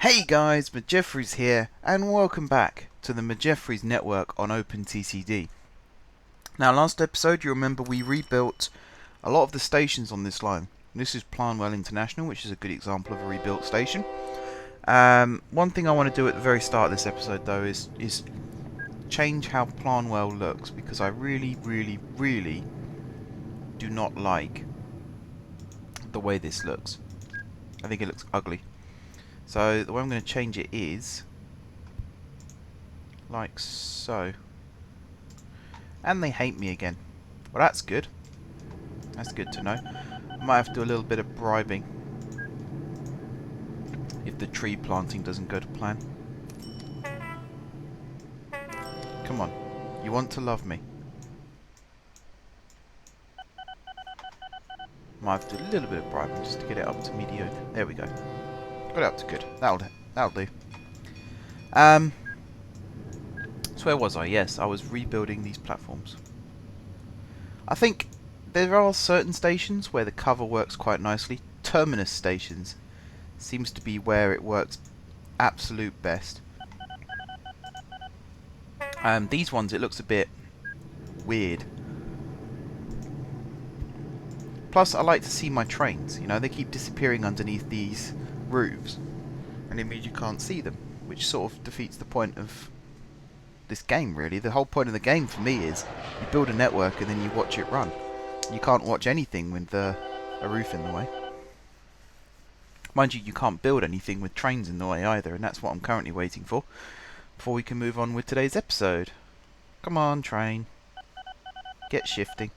Hey guys, M4J3F here, and welcome back to the M4J3F network on OpenTTD. Now, last episode, you remember we rebuilt a lot of the stations on this line. This is Planwell International, which is a good example of a rebuilt station. One thing I want to do at the very start of this episode, though, is change how Planwell looks, because I really do not like the way this looks. I think it looks ugly. So the way I'm going to change it is like so. And they hate me again. Well, that's good. That's good to know. I might have to do a little bit of bribing if the tree planting doesn't go to plan. Come on. You want to love me. Might have to do a little bit of bribing just to get it up to mediocre. There we go. Got it up to good. That'll do. So where was I? Yes, I was rebuilding these platforms. I think there are certain stations where the cover works quite nicely. Terminus stations seems to be where it works absolute best. These ones, it looks a bit weird. Plus, I like to see my trains. You know, they keep disappearing underneath these roofs, and it means you can't see them, which sort of defeats the point of this game, really. The whole point of the game for me is you build a network and then you watch it run. You can't watch anything with a roof in the way. Mind you, you can't build anything with trains in the way either, and that's what I'm currently waiting for before we can move on with today's episode. Come on, train. Get shifting.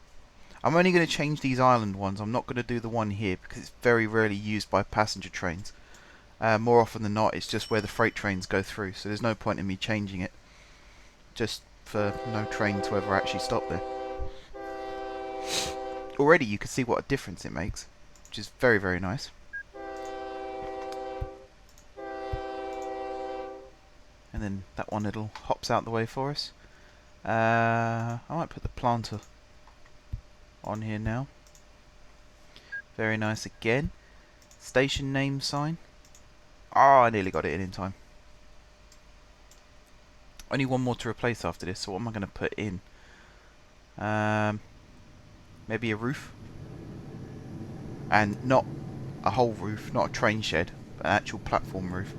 I'm only going to change these island ones. I'm not going to do the one here because it's very rarely used by passenger trains. More often than not, it's just where the freight trains go through, so there's no point in me changing it. Just for no train to ever actually stop there. Already you can see what a difference it makes, which is very nice. And then that one little hops out the way for us. I might put the planter on here now. Very nice again. Station name sign. Oh, I nearly got it in time. Only one more to replace after this, so what am I going to put in? Maybe a roof. And not a whole roof, not a train shed, but an actual platform roof.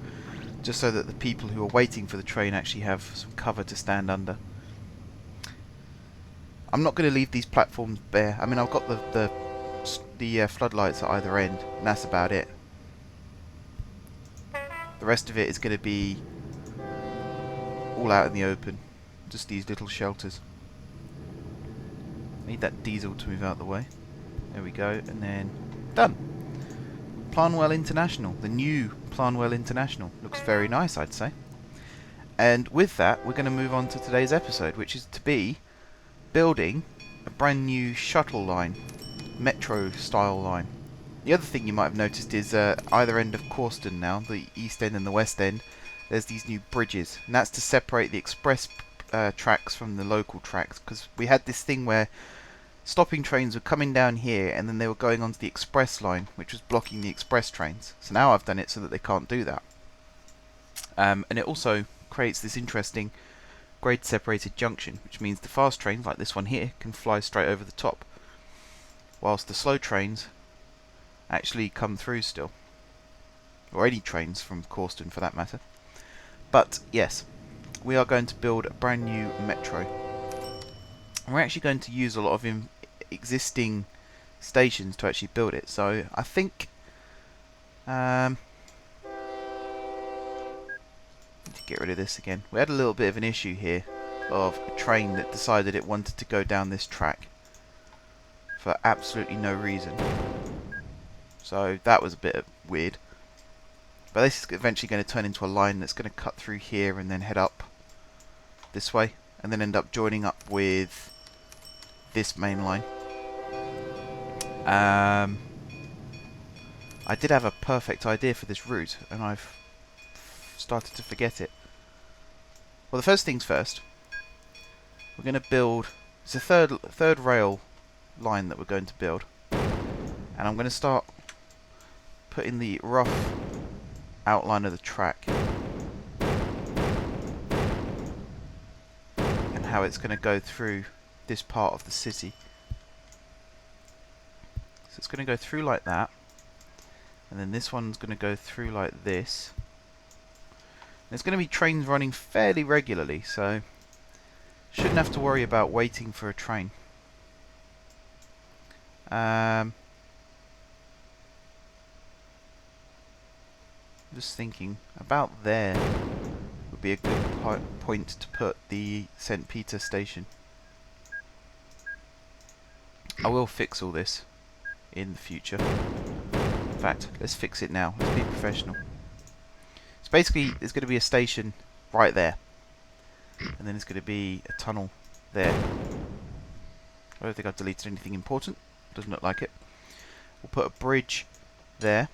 Just so that the people who are waiting for the train actually have some cover to stand under. I'm not going to leave these platforms bare. I mean, I've got the floodlights at either end, and that's about it. The rest of it is going to be all out in the open. Just these little shelters. Need that diesel to move out the way. There we go, and then done. Planwell International, the new Planwell International. Looks very nice, I'd say. And with that, we're going to move on to today's episode, which is to be building a brand new shuttle line, metro style line. The other thing you might have noticed is either end of Corston now, the east end and the west end, there's these new bridges, and that's to separate the express tracks from the local tracks, because we had this thing where stopping trains were coming down here and then they were going onto the express line, which was blocking the express trains. So now I've done it so that they can't do that. And it also creates this interesting grade separated junction, which means the fast trains, like this one here, can fly straight over the top, whilst the slow trains actually come through still. Or any trains from Corston for that matter. But yes, we are going to build a brand new metro. And we're actually going to use a lot of existing stations to actually build it. So I think to get rid of this again. We had a little bit of an issue here of a train that decided it wanted to go down this track for absolutely no reason. So that was a bit weird. But this is eventually going to turn into a line that's going to cut through here and then head up this way, and then end up joining up with this main line. I did have a perfect idea for this route, and I've started to forget it. Well, the first things first, we're going to build. It's a third rail line that we're going to build, and I'm going to start putting the rough outline of the track and how it's going to go through this part of the city. So it's going to go through like that, and then this one's going to go through like this. There's going to be trains running fairly regularly, so shouldn't have to worry about waiting for a train. Just thinking, about there would be a good point to put the St. Peter station. I will fix all this in the future. In fact, let's fix it now. Let's be professional. So basically, there's going to be a station right there, and then there's going to be a tunnel there. I don't think I've deleted anything important. Doesn't look like it. We'll put a bridge there.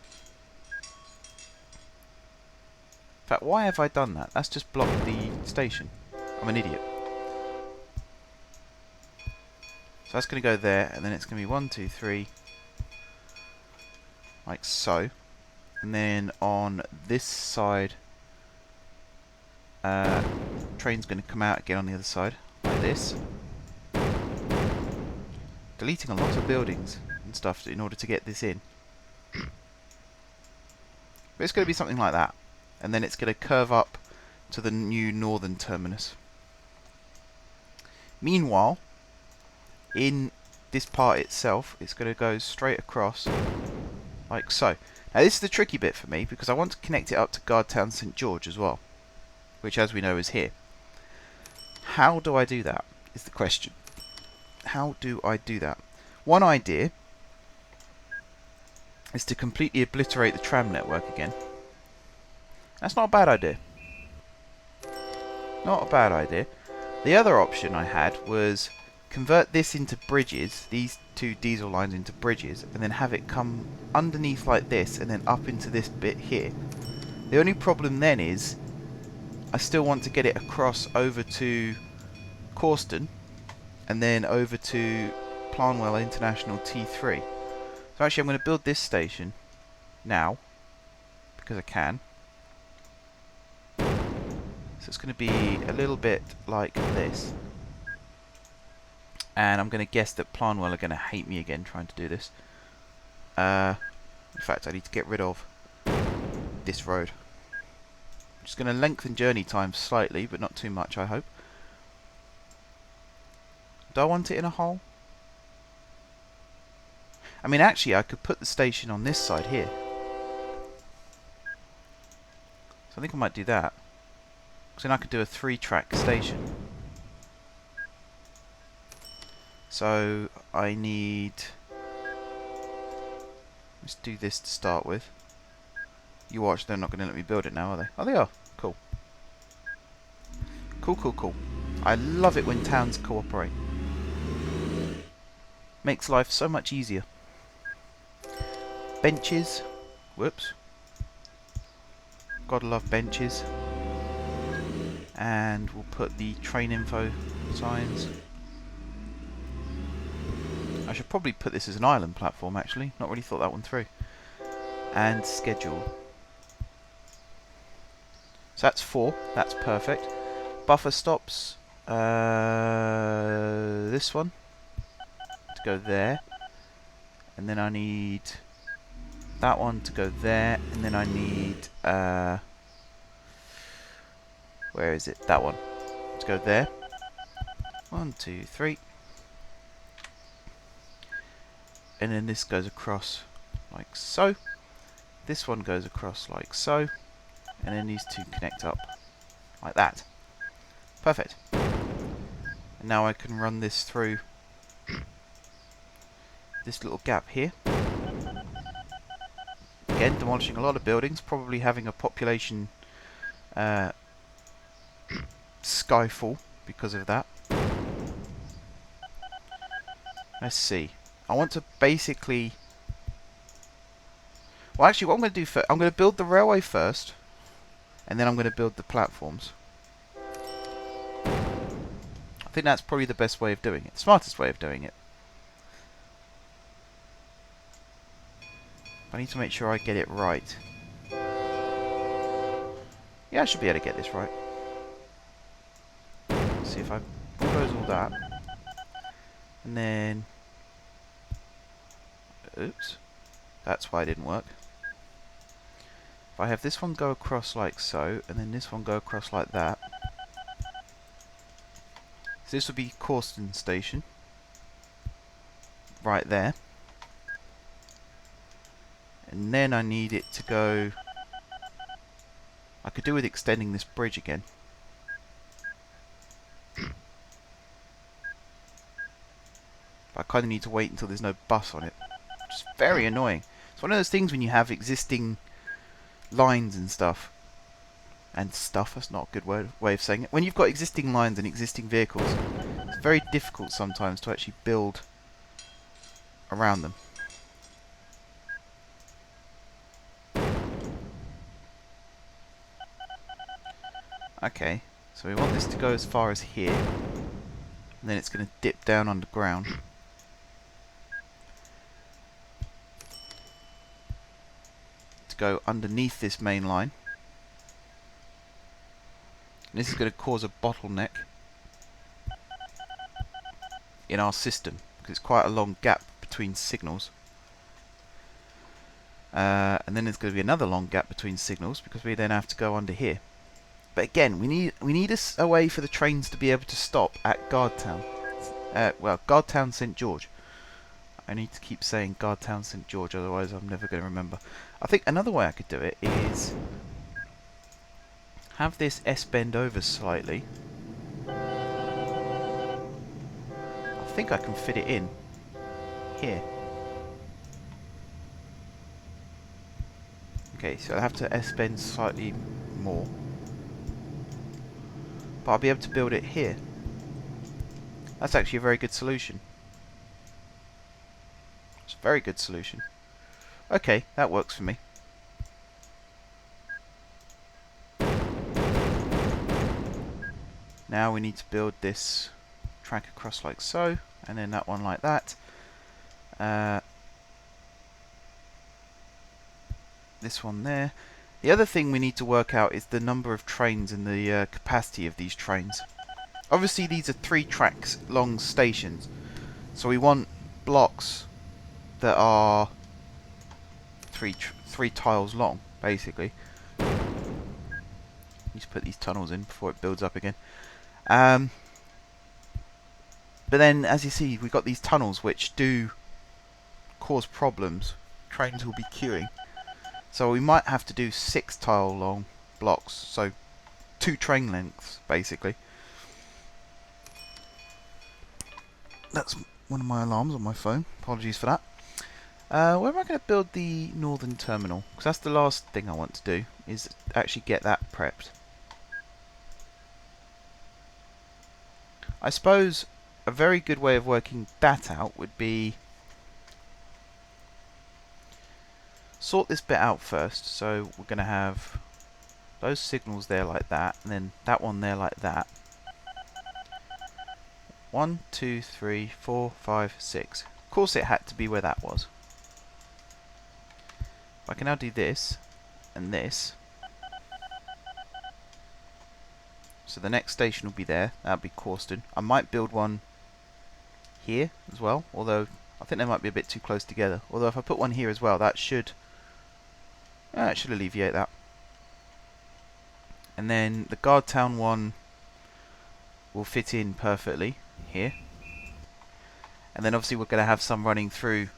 In fact, why have I done that? That's just blocked the station. I'm an idiot. So that's going to go there, and then it's going to be 1, 2, 3, like so. And then on this side, train's going to come out again on the other side, like this. Deleting a lot of buildings and stuff in order to get this in. But it's going to be something like that. And then it's going to curve up to the new northern terminus. Meanwhile, in this part itself, it's going to go straight across like so. Now this is the tricky bit for me, because I want to connect it up to Gardtown St. George as well, which as we know is here. How do I do that is the question. How do I do that? One idea is to completely obliterate the tram network again. That's not a bad idea. Not a bad idea. The other option I had was convert this into bridges, these two diesel lines into bridges, and then have it come underneath like this and then up into this bit here. The only problem then is I still want to get it across over to Corston and then over to Planwell International T3. So actually I'm going to build this station now because I can. So it's going to be a little bit like this. And I'm going to guess that Planwell are going to hate me again trying to do this. In fact, I need to get rid of this road. I'm just going to lengthen journey time slightly, but not too much, I hope. Do I want it in a hole? I mean, actually, I could put the station on this side here. So I think I might do that. Because then I could do a 3-track station. So I need... let's do this to start with. You watch, they're not going to let me build it now, are they? Oh, they are. Cool. Cool, cool, cool. I love it when towns cooperate. Makes life so much easier. Benches. Whoops. Gotta love benches. And we'll put the train info signs. I should probably put this as an island platform actually. Not really thought that one through. And schedule. So that's 4. That's perfect. Buffer stops. This one to go there. And then I need that one to go there. And then I need... where is it? That one. To go there. 1, 2, 3. And then this goes across like so. This one goes across like so. And then these two connect up like that. Perfect. And now I can run this through this little gap here. Again, demolishing a lot of buildings, probably having a population skyfall because of that. Let's see. I want to basically... well, actually, what I'm going to do first... I'm going to build the railway first, and then I'm going to build the platforms. I think that's probably the best way of doing it. The smartest way of doing it. I need to make sure I get it right. Yeah, I should be able to get this right. Let's see if I bulldoze all that. And then... Oops. That's why it didn't work. If I have this one go across like so, and then this one go across like that. So this would be Corston Station. Right there. And then I need it to go... I could do with extending this bridge again. But I kind of need to wait until there's no bus on it. Which is very annoying. It's one of those things when you have existing lines and stuff. And stuff, that's not a good way of saying it. When you've got existing lines and existing vehicles, it's very difficult sometimes to actually build around them. Okay, so we want this to go as far as here, and then it's going to dip down underground. To go underneath this main line. And this is going to cause a bottleneck in our system, because it's quite a long gap between signals. And then there's going to be another long gap between signals, because we then have to go under here. But again, we need a way for the trains to be able to stop at Gardtown. Well, Gardtown St George. I need to keep saying Gardtown St George, otherwise I'm never going to remember. I think another way I could do it is have this S bend over slightly. I think I can fit it in here. Okay, so I'll have to S bend slightly more. But I'll be able to build it here. That's actually a very good solution. It's a very good solution. Okay, that works for me. Now we need to build this track across like so, and then that one like that. This one there. The other thing we need to work out is the number of trains and the capacity of these trains. Obviously these are 3 tracks long stations, so we want blocks that are three tiles long, basically. Need to put these tunnels in before it builds up again. But then, as you see, we've got these tunnels which do cause problems. Trains will be queuing. So we might have to do 6 tile long blocks, so 2 train lengths, basically. That's one of my alarms on my phone. Apologies for that. Where am I going to build the northern terminal? Because that's the last thing I want to do, is actually get that prepped. I suppose a very good way of working that out would be sort this bit out first. So we're going to have those signals there like that, and then that one there like that. 1, 2, 3, 4, 5, 6. Of course it had to be where that was. I can now do this and this. So the next station will be there. That'll be Corston. I might build one here as well, although I think they might be a bit too close together. Although if I put one here as well, that should alleviate that. And then the Gardtown one will fit in perfectly here. And then obviously we're going to have some running through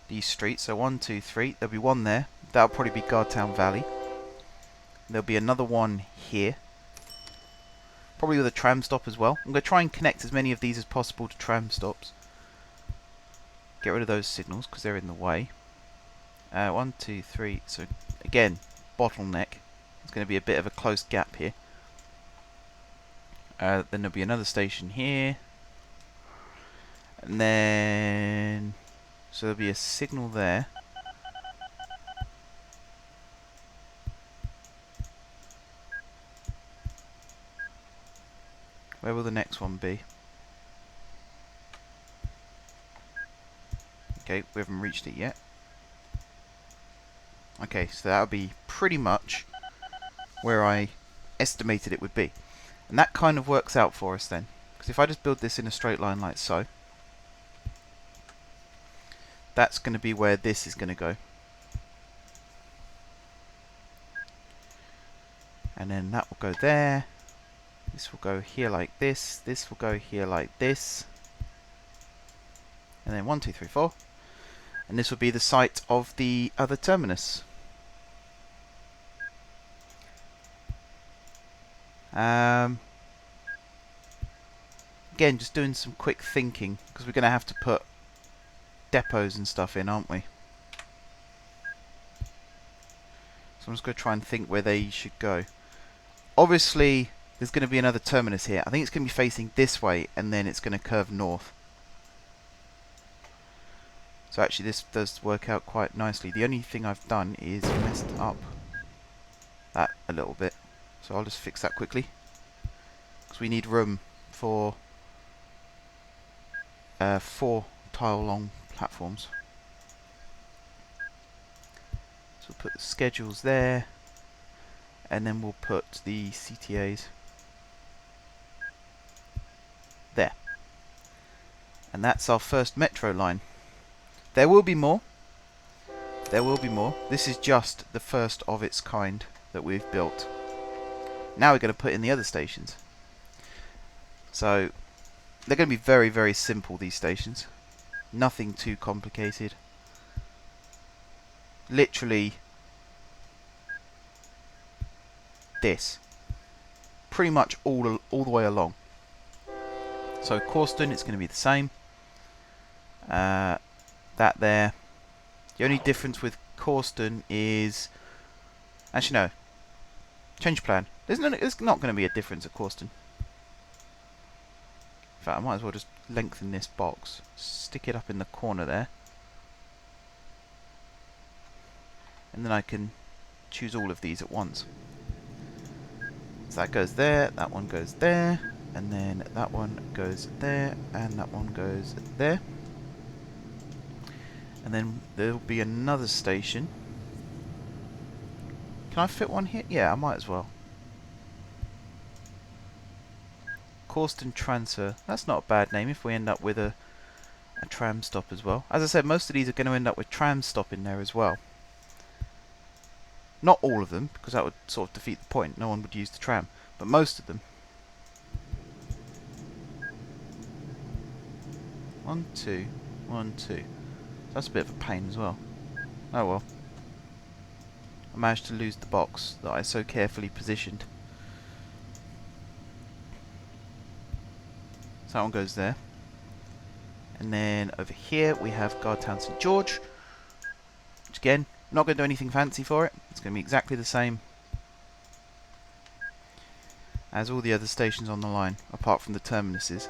these streets. So 1, 2, 3. There'll be one there. That'll probably be Gardtown Valley. There'll be another one here. Probably with a tram stop as well. I'm going to try and connect as many of these as possible to tram stops. Get rid of those signals because they're in the way. 1, 2, 3. So again, bottleneck. It's going to be a bit of a close gap here. Then there'll be another station here. And then... so there'll be a signal there. Where will the next one be? Okay, we haven't reached it yet. Okay, so that'll be pretty much where I estimated it would be. And that kind of works out for us then. Because if I just build this in a straight line like so, that's going to be where this is going to go. And then that will go there. This will go here like this. This will go here like this. And then 1, 2, 3, 4. And this will be the site of the other terminus. Again, just doing some quick thinking, because we're going to have to put depots and stuff in, aren't we? So I'm just going to try and think where they should go. Obviously, there's going to be another terminus here. I think it's going to be facing this way, and then it's going to curve north. So actually, this does work out quite nicely. The only thing I've done is messed up that a little bit. So I'll just fix that quickly, because we need room for 4 tile long platforms. So we'll put the schedules there, and then we'll put the CTAs there. And that's our first metro line. There will be more. There will be more. This is just the first of its kind that we've built. Now we're going to put in the other stations. So they're going to be very, very simple, these stations. Nothing too complicated. Literally this. Pretty much all the way along. So Corston, it's going to be the same. That there. The only difference with Corston is... Actually no. Change plan. There's not going to be a difference at Corston. In fact, I might as well just lengthen this box. Stick it up in the corner there. And then I can choose all of these at once. So that goes there, that one goes there, and then that one goes there, and that one goes there. And then there'll be another station. Can I fit one here? Yeah, I might as well. Corston Transfer. That's not a bad name if we end up with a tram stop as well. As I said, most of these are going to end up with tram stop in there as well. Not all of them, because that would sort of defeat the point. No one would use the tram. But most of them. 1, 2, 1, 2. That's a bit of a pain as well. Oh well. I managed to lose the box that I so carefully positioned. So that one goes there. And then over here we have Gardtown St George. Which again, not going to do anything fancy for it. It's going to be exactly the same as all the other stations on the line, apart from the terminuses.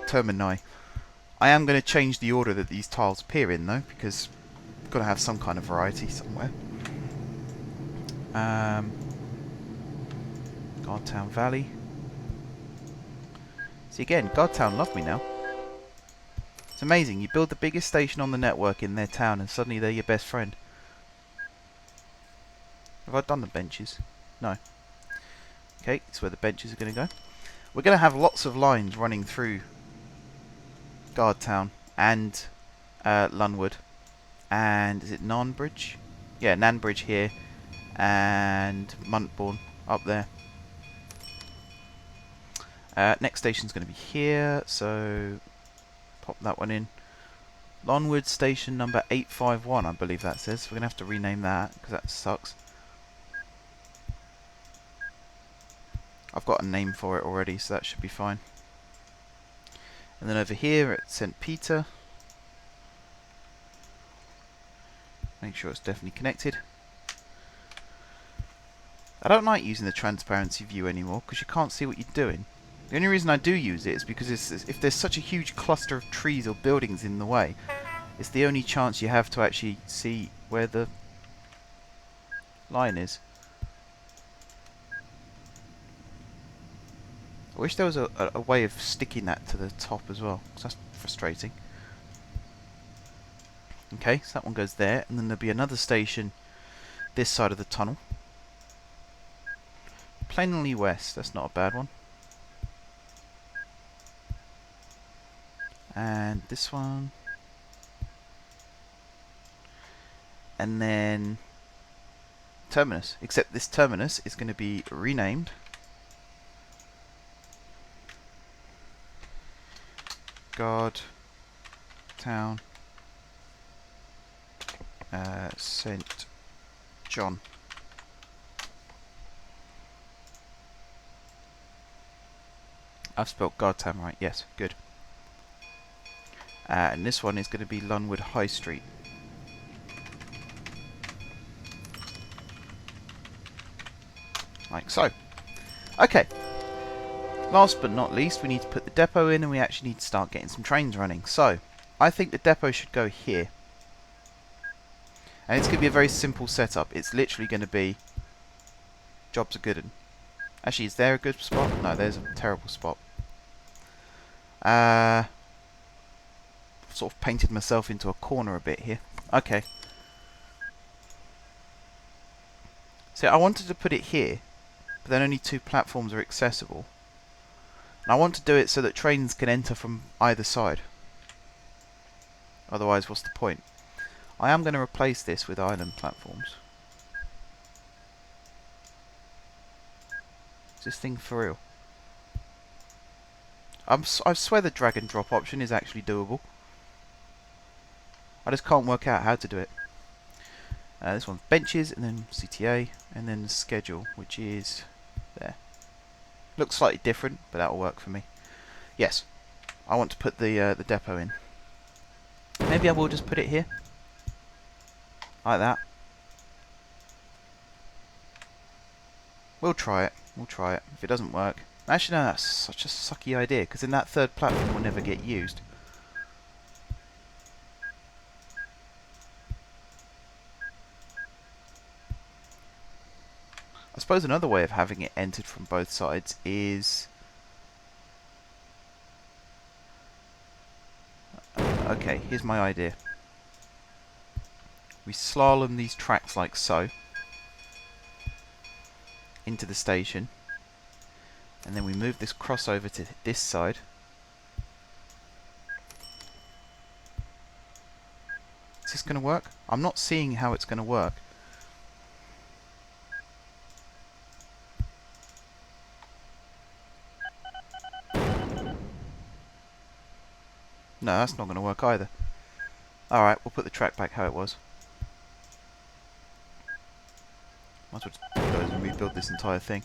Termini. I am going to change the order that these tiles appear in though, because we've got to have some kind of variety somewhere. Gardtown Valley. See again, Gardtown love me now. It's amazing, you build the biggest station on the network in their town and suddenly they're your best friend. Have I done the benches? No. Okay, that's where the benches are going to go. We're going to have lots of lines running through Gardtown and Lunwood. And is it Nanbridge? Yeah, Nanbridge here. And Montbourne up there. Next station's going to be here, so pop that one in. Lonwood station number 851, I believe that says. We're going to have to rename that, because that sucks. I've got a name for it already, so that should be fine. And then over here at St. Peter. Make sure it's definitely connected. I don't like using the transparency view anymore, because you can't see what you're doing. The only reason I do use it is because if there's such a huge cluster of trees or buildings in the way, it's the only chance you have to actually see where the line is. I wish there was a way of sticking that to the top as well, because that's frustrating. Okay, so that one goes there, and then there'll be another station this side of the tunnel. Plainly West, that's not a bad one. And this one. And then Terminus. Except this Terminus is going to be renamed Gardtown St. John. I've spelled Gardtown right, yes, good. And this one is going to be Lunwood High Street. Like so. Okay. Last but not least, we need to put the depot in, and we actually need to start getting some trains running. So, I think the depot should go here. And it's going to be a very simple setup. It's literally going to be jobs are good. Actually, is there a good spot? No, there's a terrible spot. Sort of painted myself into a corner a bit here. Okay. So I wanted to put it here, but then only 2 platforms are accessible. And I want to do it so that trains can enter from either side. Otherwise, what's the point? I am going to replace this with island platforms. Is this thing for real? I swear the drag and drop option is actually doable. I just can't work out how to do it. This one's benches, and then CTA, and then the schedule, which is there. Looks slightly different, but that'll work for me. Yes, I want to put the depot in. Maybe I will just put it here, like that. We'll try it. We'll try it. If it doesn't work, actually no, that's such a sucky idea, because then that third platform will never get used. I suppose another way of having it entered from both sides is... okay, here's my idea. We slalom these tracks like so into the station, and then we move this crossover to this side. Is this going to work? I'm not seeing how it's going to work. No, that's not going to work either. Alright, we'll put the track back how it was. Might as well just bulldoze and rebuild this entire thing.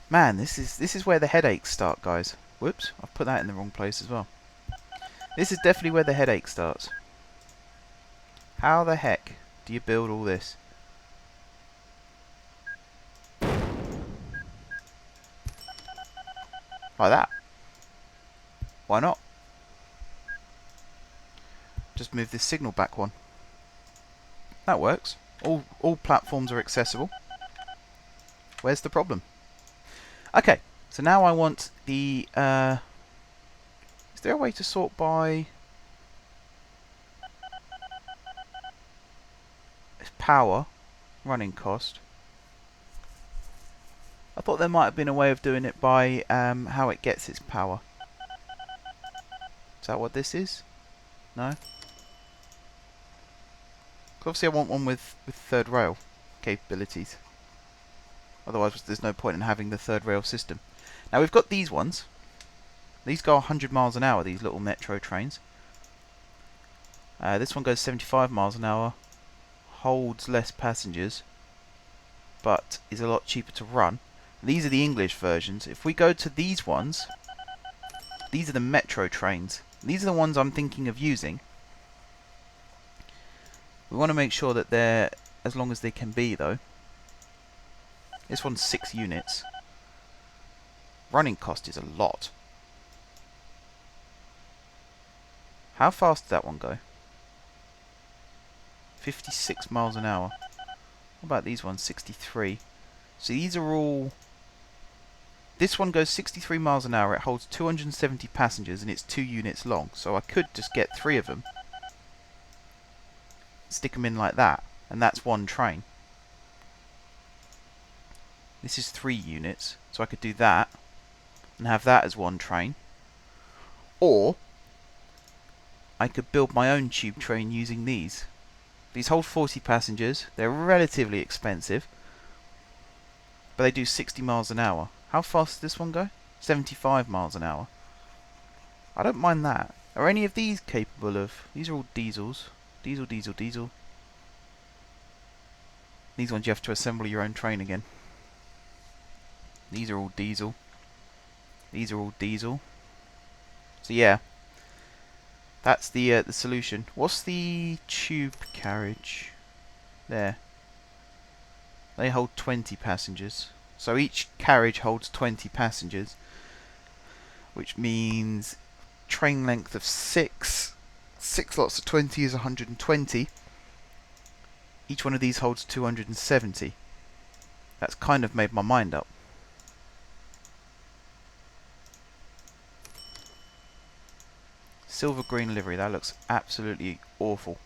Man, this is where the headaches start, guys. Whoops, I've put that in the wrong place as well. This is definitely where the headache starts. How the heck do you build all this? Like that. Why not? Just move this signal back one. That works. All platforms are accessible. Where's the problem? Okay, so now I want the... is there a way to sort by... power, running cost? I thought there might have been a way of doing it by how it gets its power. Is that what this is? No? 'Cause obviously I want one with third rail capabilities. Otherwise there's no point in having the third rail system. Now we've got these ones. These go 100 miles an hour, these little metro trains. This one goes 75 miles an hour. Holds less passengers, but is a lot cheaper to run. These are the English versions. If we go to these ones, these are the metro trains. These are the ones I'm thinking of using. We want to make sure that they're as long as they can be, though. This one's 6 units. Running cost is a lot. How fast did that one go? 56 miles an hour. What about these ones? 63. So these are all... This one goes 63 miles an hour. It holds 270 passengers and it's 2 units long. So I could just get 3 of them. Stick them in like that. And that's one train. This is 3 units, so I could do that and have that as one train. Or I could build my own tube train using these. These hold 40 passengers. They're relatively expensive, but they do 60 miles an hour. How fast does this one go? 75 miles an hour. I don't mind that. Are any of these capable of... These are all diesels. Diesel, diesel, diesel. These ones you have to assemble your own train again. These are all diesel. These are all diesel. So yeah, that's the solution. What's the tube carriage? There. They hold 20 passengers. So each carriage holds 20 passengers, which means train length of 6. 6 lots of 20 is 120. Each one of these holds 270. That's kind of made my mind up. Silver green livery, that looks absolutely awful.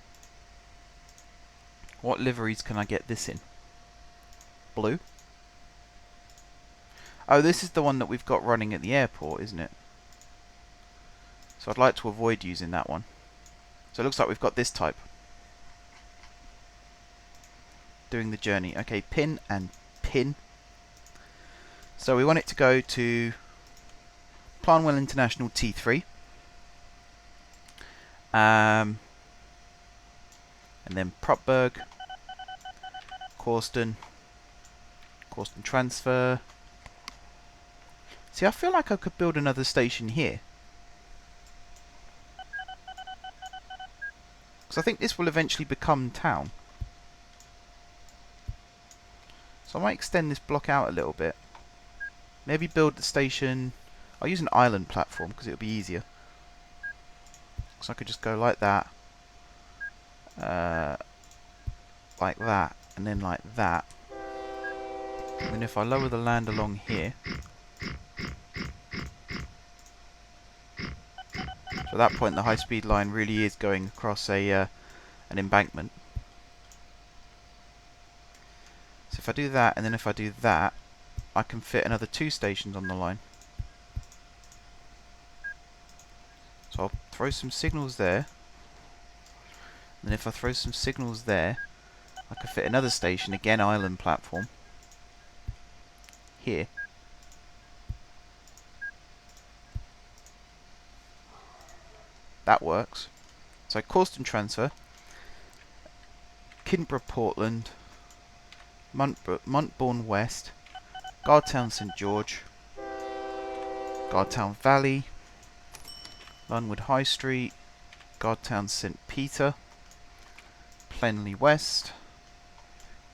What liveries can I get this in? Blue? Oh, this is the one that we've got running at the airport, isn't it? So I'd like to avoid using that one. So it looks like we've got this type. Doing the journey. Okay, pin and pin. So we want it to go to Planwell International T3. And then Propberg, Corsten transfer. See, I feel like I could build another station here. Because I think this will eventually become town. So I might extend this block out a little bit. Maybe build the station... I'll use an island platform because it'll be easier. So I could just go like that. Like that. And then like that. And then if I lower the land along here... So at that point the high-speed line really is going across a an embankment. So if I do that, and then if I do that, I can fit another 2 stations on the line. So I'll throw some signals there. And then if I throw some signals there, I can fit another station, again island platform, here. That works. So Corsten transfer, Kidneyborough Portland, Montbourne West, Gardtown St George, Gardtown Valley, Lunwood High Street, Gardtown St Peter, Plenley West,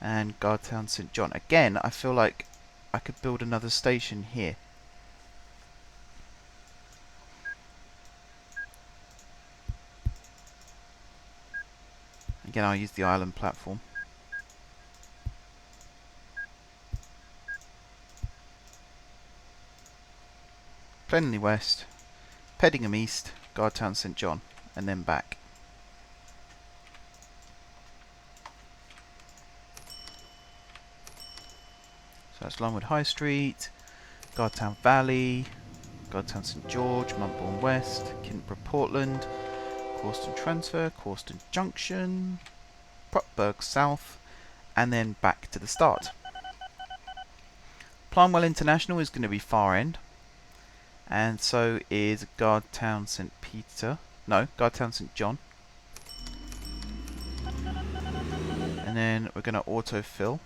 and Gardtown St John. Again, I feel like I could build another station here. Again, I'll use the island platform. Plenley West, Peddingham East, Gardtown St John, and then back. So that's Longwood High Street, Gardtown Valley, Gardtown St George, Montbourne West, Kidneyborough Portland, Corsten transfer, Corsten Junction, Propberg South, and then back to the start. Planwell International is going to be far end, and so is Gardtown St Peter. No, Gardtown St John. And then we're going to autofill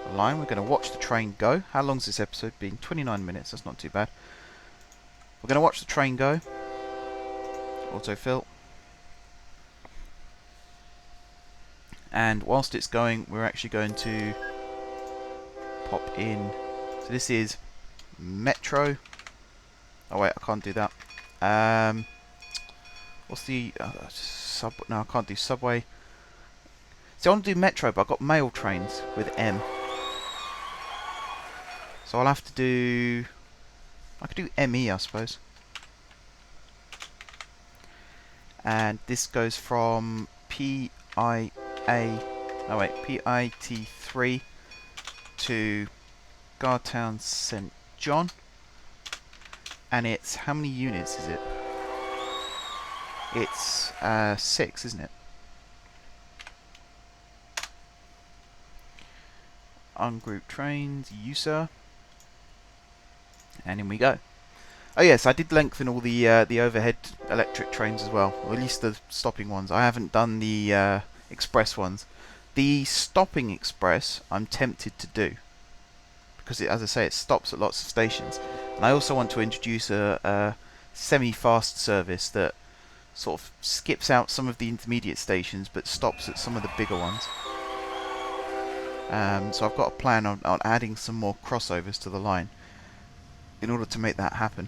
a line. We're going to watch the train go. How long's this episode been? 29 minutes. That's not too bad. We're going to watch the train go. Autofill. And whilst it's going, we're actually going to pop in. So this is Metro. Oh wait, I can't do that. What's the sub? No, I can't do subway. So I want to do Metro, but I've got mail trains with M. So I'll have to do... I could do ME, I suppose. And this goes from PIT3 to Gardtown St John, and it's, how many units is it? It's 6, isn't it? Ungroup trains, user, and in we go. Oh yes, I did lengthen all the overhead electric trains as well, or at least the stopping ones. I haven't done the express ones. The stopping express I'm tempted to do, because as I say, it stops at lots of stations. And I also want to introduce a semi-fast service that sort of skips out some of the intermediate stations but stops at some of the bigger ones. So I've got a plan on adding some more crossovers to the line in order to make that happen.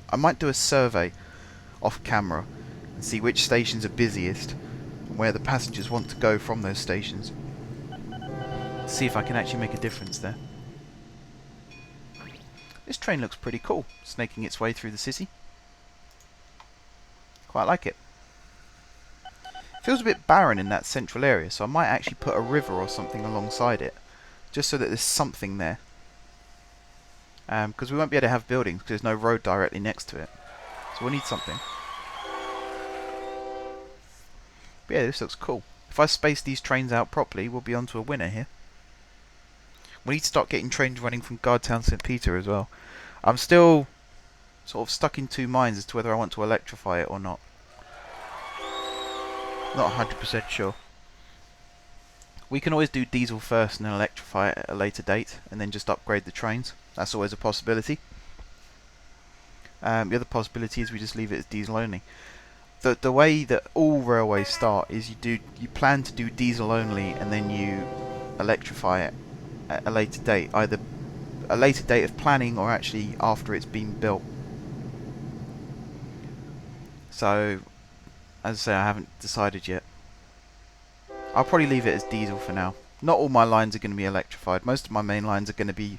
I might do a survey off camera and see which stations are busiest and where the passengers want to go from those stations. See if I can actually make a difference there. This train looks pretty cool, snaking its way through the city. Quite like it. Feels a bit barren in that central area, so I might actually put a river or something alongside it, just so that there's something there. Because we won't be able to have buildings because there's no road directly next to it. So we'll need something. But yeah, this looks cool. If I space these trains out properly, we'll be onto a winner here. We need to start getting trains running from Gardtown St Peter as well. I'm still sort of stuck in two minds as to whether I want to electrify it or not. Not 100% sure. We can always do diesel first and then electrify it at a later date, and then just upgrade the trains. That's always a possibility. The other possibility is we just leave it as diesel only. The way that all railways start is you plan to do diesel only, and then you electrify it at a later date, either a later date of planning or actually after it's been built. So, as I say, I haven't decided yet. I'll probably leave it as diesel for now. Not all my lines are going to be electrified. Most of my main lines are going to be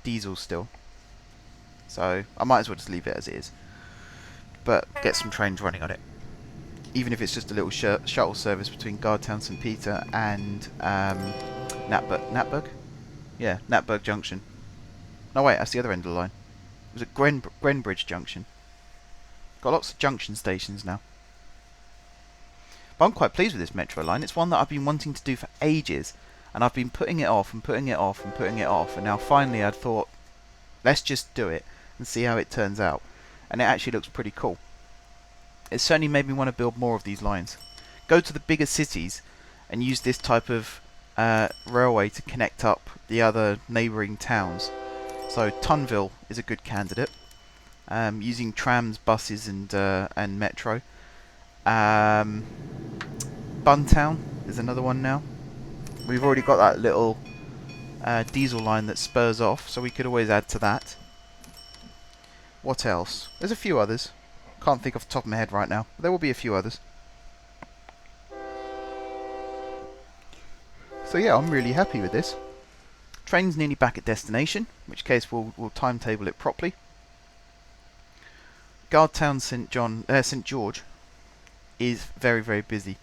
diesel still. So I might as well just leave it as it is. But get some trains running on it. Even if it's just a little shuttle service between Gardtown St Peter and Natburg? Yeah, Natburg Junction. No wait, that's the other end of the line. It was at Grenbridge Junction. Got lots of junction stations now. But I'm quite pleased with this metro line. It's one that I've been wanting to do for ages, and I've been putting it off and putting it off and putting it off, and now finally I thought, let's just do it and see how it turns out. And it actually looks pretty cool. It certainly made me want to build more of these lines. Go to the bigger cities and use this type of railway to connect up the other neighbouring towns. So Tunville is a good candidate. Using trams, buses and metro. Buntown is another one now. We've already got that little diesel line that spurs off, so we could always add to that. What else? There's a few others. Can't think off the top of my head right now, but there will be a few others. So yeah, I'm really happy with this. Train's nearly back at destination, in which case we'll timetable it properly. Gardtown St George is very, very busy.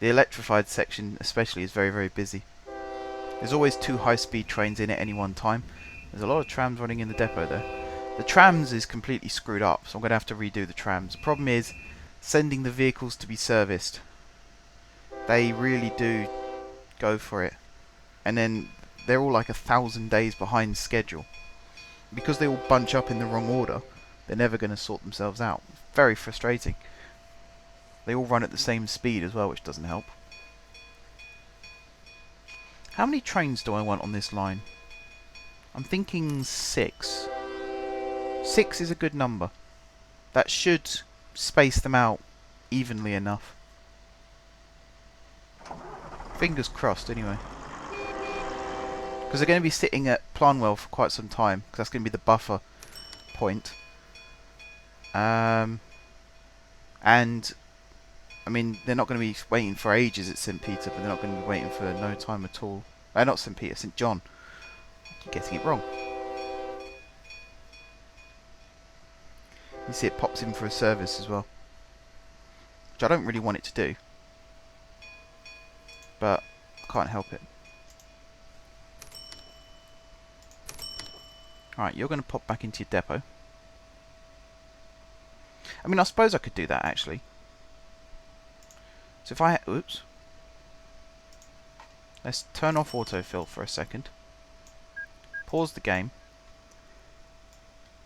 The electrified section especially is very, very busy. There's always 2 high-speed trains in at any one time. There's a lot of trams running in the depot there. The trams is completely screwed up, so I'm going to have to redo the trams. The problem is sending the vehicles to be serviced. They really do go for it. And then they're all like 1,000 days behind schedule. Because they all bunch up in the wrong order, they're never going to sort themselves out. Very frustrating. They all run at the same speed as well, which doesn't help. How many trains do I want on this line? I'm thinking 6. 6 is a good number. That should space them out evenly enough. Fingers crossed, anyway. Because they're going to be sitting at Planwell for quite some time, because that's going to be the buffer point. And I mean, they're not going to be waiting for ages at St Peter, but they're not going to be waiting for no time at all. Not St Peter, St John. I'm getting it wrong. You see it pops in for a service as well. Which I don't really want it to do. But I can't help it. Alright, you're going to pop back into your depot. I mean, I suppose I could do that, actually. So if I... Oops. Let's turn off autofill for a second. Pause the game.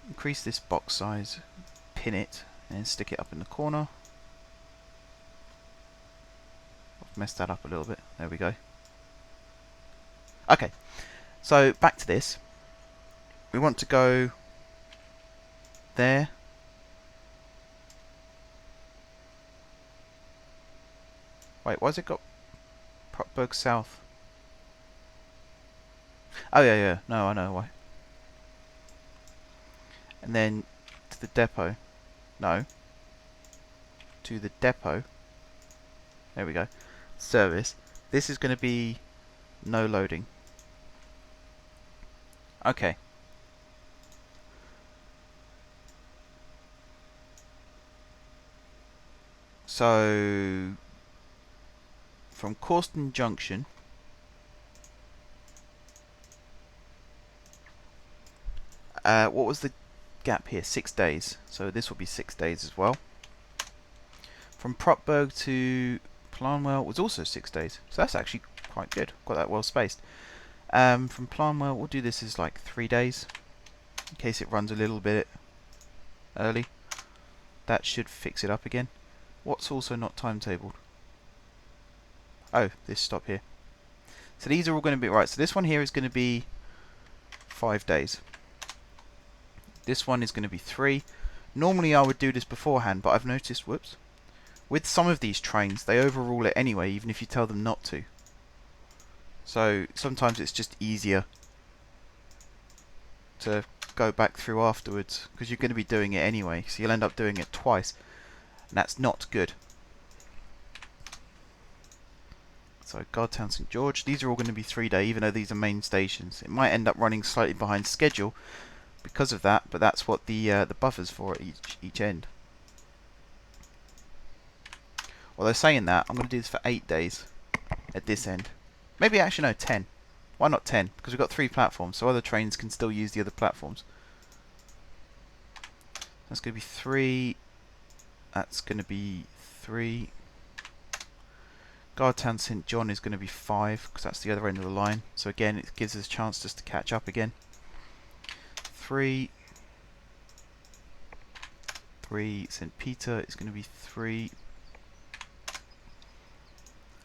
Increase this box size. Pin it. And stick it up in the corner. I've messed that up a little bit. There we go. Okay. So, back to this. We want to go there. Wait, why's it got Propberg South? Oh yeah, yeah. No, I know why. And then to the depot. No. To the depot. There we go. Service. This is going to be no loading. Okay. So from Causton Junction what was the gap here? 6 days. So this will be 6 days as well. From Propberg to Planwell was also 6 days. So that's actually quite good. Got that well spaced. From Planwell, we'll do this as like 3 days. In case it runs a little bit early. That should fix it up again. What's also not timetabled? Oh, this stop here. So these are all going to be... Right, so this one here is going to be 5 days. This one is going to be 3. Normally I would do this beforehand, but I've noticed, whoops, with some of these trains, they overrule it anyway, even if you tell them not to. So sometimes it's just easier to go back through afterwards, because you're going to be doing it anyway, so you'll end up doing it twice, and that's not good. So Gardtown, St George, these are all going to be 3 day, even though these are main stations. It might end up running slightly behind schedule because of that, but that's what the buffer's for at each end. Although saying that, I'm going to do this for 8 days at this end. Maybe actually no, 10. Why not 10? Because we've got 3 platforms, so other trains can still use the other platforms. That's going to be 3. That's going to be 3. Gardtown St John is going to be 5, because that's the other end of the line. So again, it gives us a chance just to catch up again. 3. St Peter is going to be 3.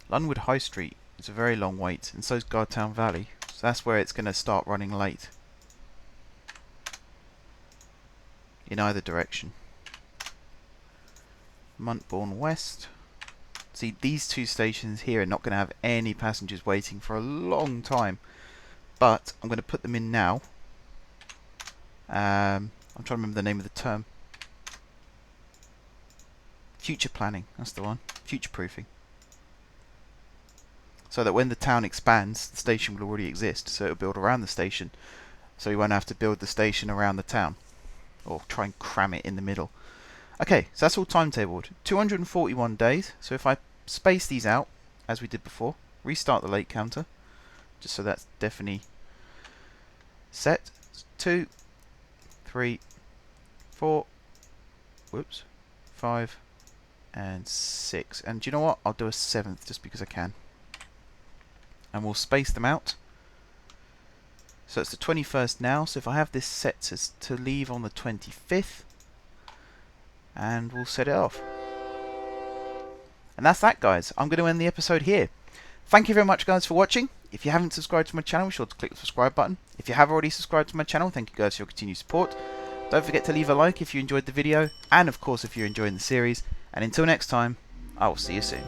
Lunwood High Street is a very long wait, and so is Gardtown Valley. So that's where it's going to start running late. In either direction. Montbourne West. See, these 2 stations here are not going to have any passengers waiting for a long time. But I'm going to put them in now. I'm trying to remember the name of the term. Future planning, that's the one. Future proofing. So that when the town expands, the station will already exist. So it'll build around the station. So you won't have to build the station around the town. Or try and cram it in the middle. Okay, so that's all timetabled. 241 days. So if I space these out, as we did before, restart the late counter, just so that's definitely set. 2, 3, 4, whoops, 5, and 6. And do you know what? I'll do a 7th just because I can. And we'll space them out. So it's the 21st now, so if I have this set to leave on the 25th, and we'll set it off. And that's that, guys. I'm going to end the episode here. Thank you very much, guys, for watching. If you haven't subscribed to my channel, be sure to click the subscribe button. If you have already subscribed to my channel, thank you guys for your continued support. Don't forget to leave a like if you enjoyed the video, and of course if you're enjoying the series. And until next time, I will see you soon.